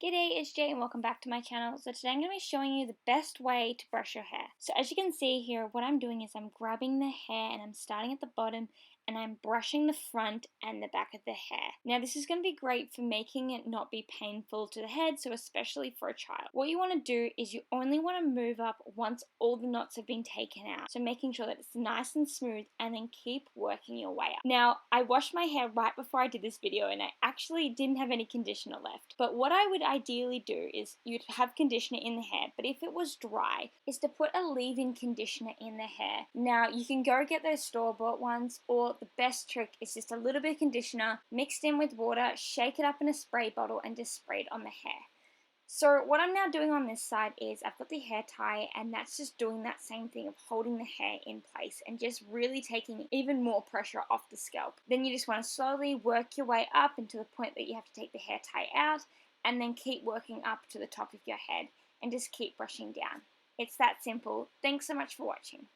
G'day, it's Jay and welcome back to my channel. So today I'm going to be showing you the best way to brush your hair. So as you can see here, what I'm doing is I'm grabbing the hair and I'm starting at the bottom and I'm brushing the front and the back of the hair. Now this is going to be great for making it not be painful to the head, so especially for a child. What you want to do is you only want to move up once all the knots have been taken out. So making sure that it's nice and smooth and then keep working your way up. Now I washed my hair right before I did this video and I actually didn't have any conditioner left. But what I would ideally do is you'd have conditioner in the hair, but if it was dry, is to put a leave-in conditioner in the hair. Now you can go get those store-bought ones, or the best trick is just a little bit of conditioner mixed in with water, shake it up in a spray bottle and just spray it on the hair. So what I'm now doing on this side is I've got the hair tie, and that's just doing that same thing of holding the hair in place and just really taking even more pressure off the scalp. Then you just want to slowly work your way up until the point that you have to take the hair tie out, and then keep working up to the top of your head and just keep brushing down. It's that simple. Thanks so much for watching.